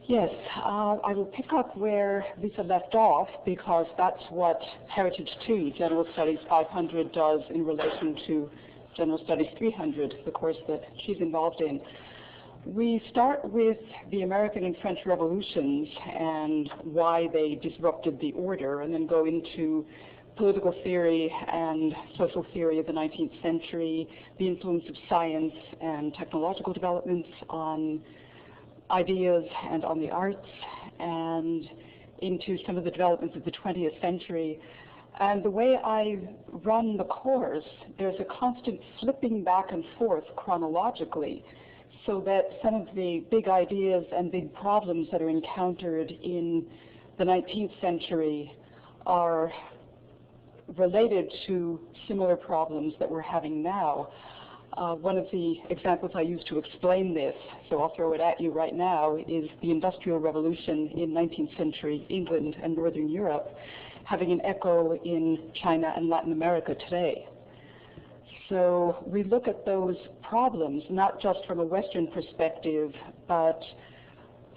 Yes, I will pick up where Lisa left off because that's what Heritage 2, General Studies 500, does in relation to General Studies 300, the course that she's involved in. We start with the American and French revolutions and why they disrupted the order, and then go into political theory and social theory of the 19th century, the influence of science and technological developments on ideas and on the arts, and into some of the developments of the 20th century. And the way I run the course, there's a constant flipping back and forth chronologically, so that some of the big ideas and big problems that are encountered in the 19th century are related to similar problems that we're having now. One of the examples I use to explain this, so I'll throw it at you right now, is the Industrial Revolution in 19th century England and Northern Europe, having an echo in China and Latin America today. So we look at those problems not just from a Western perspective, but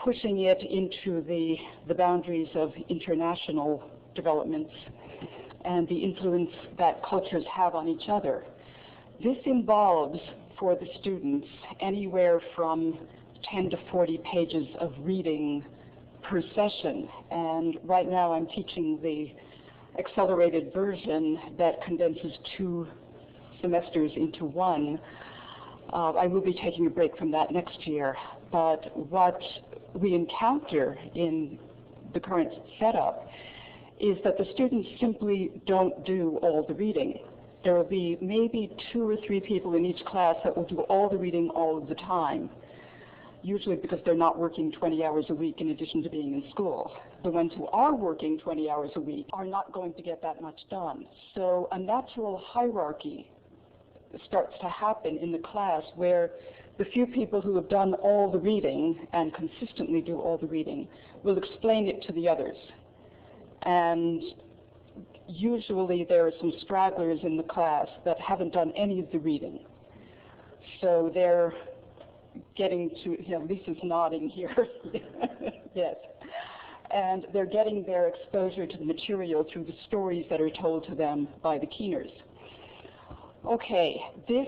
pushing it into the boundaries of international developments and the influence that cultures have on each other. This involves, for the students, anywhere from 10 to 40 pages of reading per session. And right now I'm teaching the accelerated version that condenses 2 semesters into 1. I will be taking a break from that next year. But what we encounter in the current setup is that the students simply don't do all the reading. There will be maybe 2 or 3 people in each class that will do all the reading all of the time, usually because they're not working 20 hours a week in addition to being in school. The ones who are working 20 hours a week are not going to get that much done. So a natural hierarchy starts to happen in the class where the few people who have done all the reading and consistently do all the reading will explain it to the others. And usually there are some stragglers in the class that haven't done any of the reading. So they're getting to, Lisa's nodding here, yes. And they're getting their exposure to the material through the stories that are told to them by the keeners. Okay, this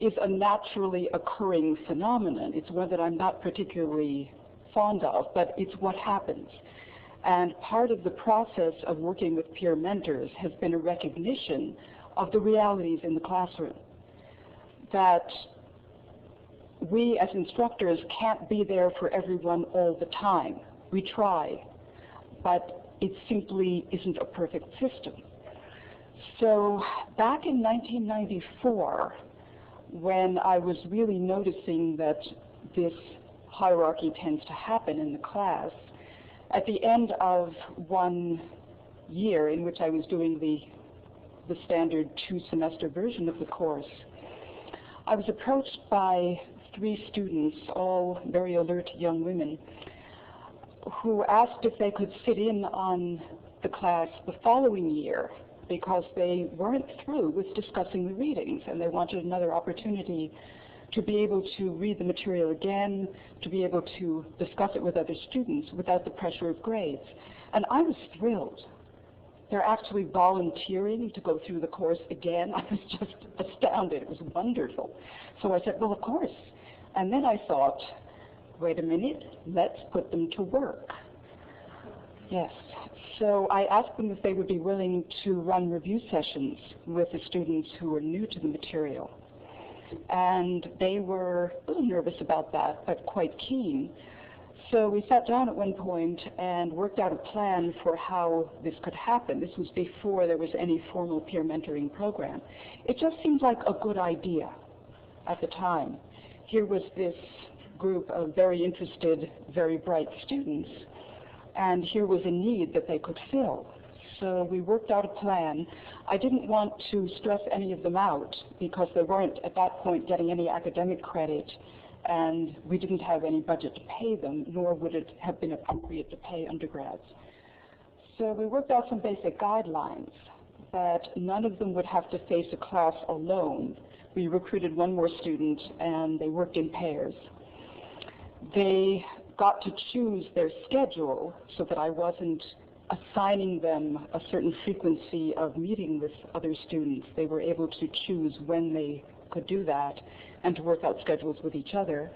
is a naturally occurring phenomenon. It's one that I'm not particularly fond of, but it's what happens. And part of the process of working with peer mentors has been a recognition of the realities in the classroom. That we as instructors can't be there for everyone all the time. We try, but it simply isn't a perfect system. So back in 1994, when I was really noticing that this hierarchy tends to happen in the class, at the end of one year in which I was doing the standard 2-semester version of the course, I was approached by 3 students, all very alert young women, who asked if they could sit in on the class the following year because they weren't through with discussing the readings and they wanted another opportunity to be able to read the material again, to be able to discuss it with other students without the pressure of grades. And I was thrilled. They're actually volunteering to go through the course again. I was just astounded. It was wonderful. So I said, well, of course. And then I thought, wait a minute, let's put them to work. Yes. So I asked them if they would be willing to run review sessions with the students who were new to the material. And they were a little nervous about that, but quite keen. So we sat down at one point and worked out a plan for how this could happen. This was before there was any formal peer mentoring program. It just seemed like a good idea at the time. Here was this group of very interested, very bright students, and here was a need that they could fill. So we worked out a plan. I didn't want to stress any of them out because they weren't at that point getting any academic credit, and we didn't have any budget to pay them, nor would it have been appropriate to pay undergrads. So we worked out some basic guidelines that none of them would have to face a class alone. We recruited one more student and they worked in pairs. They got to choose their schedule so that I wasn't assigning them a certain frequency of meeting with other students. They were able to choose when they could do that and to work out schedules with each other.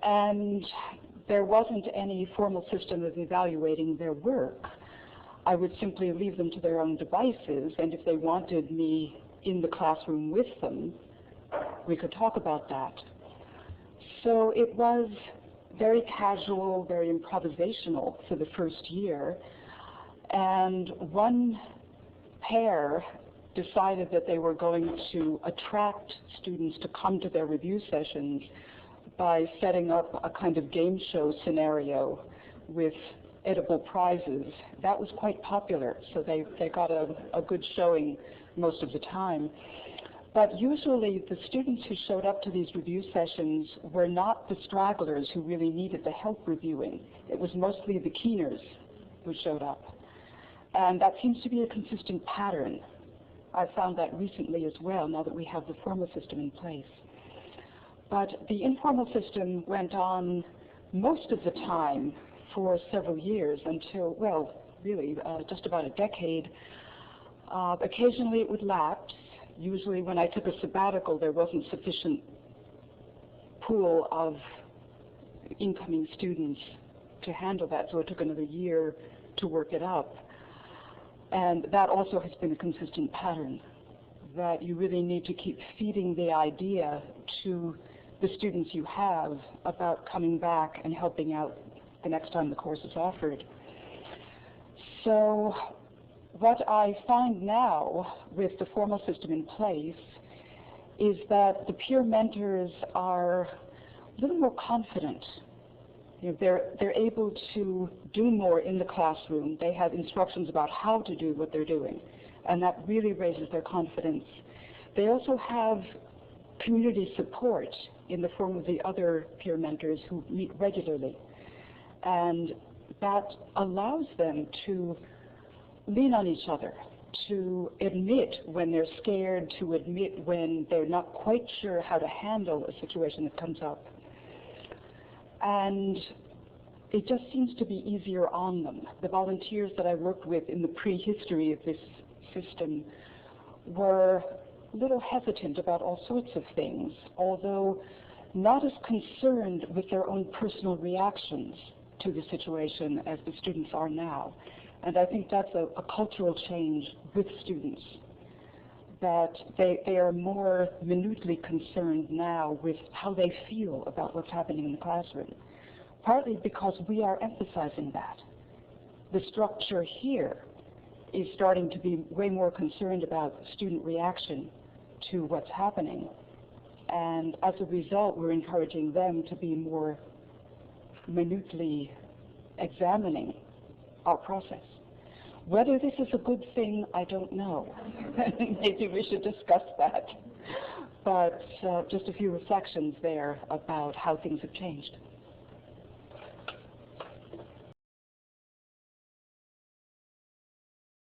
And there wasn't any formal system of evaluating their work. I would simply leave them to their own devices, and if they wanted me in the classroom with them, we could talk about that. So it was very casual, very improvisational for the first year, and one pair decided that they were going to attract students to come to their review sessions by setting up a kind of game show scenario with edible prizes. That was quite popular, so they got a good showing most of the time. But usually the students who showed up to these review sessions were not the stragglers who really needed the help reviewing. It was mostly the keeners who showed up. And that seems to be a consistent pattern. I found that recently as well, now that we have the formal system in place. But the informal system went on most of the time for several years until, well, really just about a decade. Occasionally it would lapse. Usually when I took a sabbatical, there wasn't sufficient pool of incoming students to handle that, so it took another year to work it up. And that also has been a consistent pattern, that you really need to keep feeding the idea to the students you have about coming back and helping out the next time the course is offered. So what I find now with the formal system in place is that the peer mentors are a little more confident. You know, they're able to do more in the classroom. They have instructions about how to do what they're doing, and that really raises their confidence. They also have community support in the form of the other peer mentors who meet regularly, and that allows them to lean on each other, to admit when they're scared, to admit when they're not quite sure how to handle a situation that comes up. And it just seems to be easier on them. The volunteers that I worked with in the prehistory of this system were a little hesitant about all sorts of things, although not as concerned with their own personal reactions to the situation as the students are now. And I think that's a cultural change with students, that they are more minutely concerned now with how they feel about what's happening in the classroom, partly because we are emphasizing that. The structure here is starting to be way more concerned about student reaction to what's happening. And as a result, we're encouraging them to be more minutely examining our process. Whether this is a good thing, I don't know. Maybe we should discuss that. But just a few reflections there about how things have changed.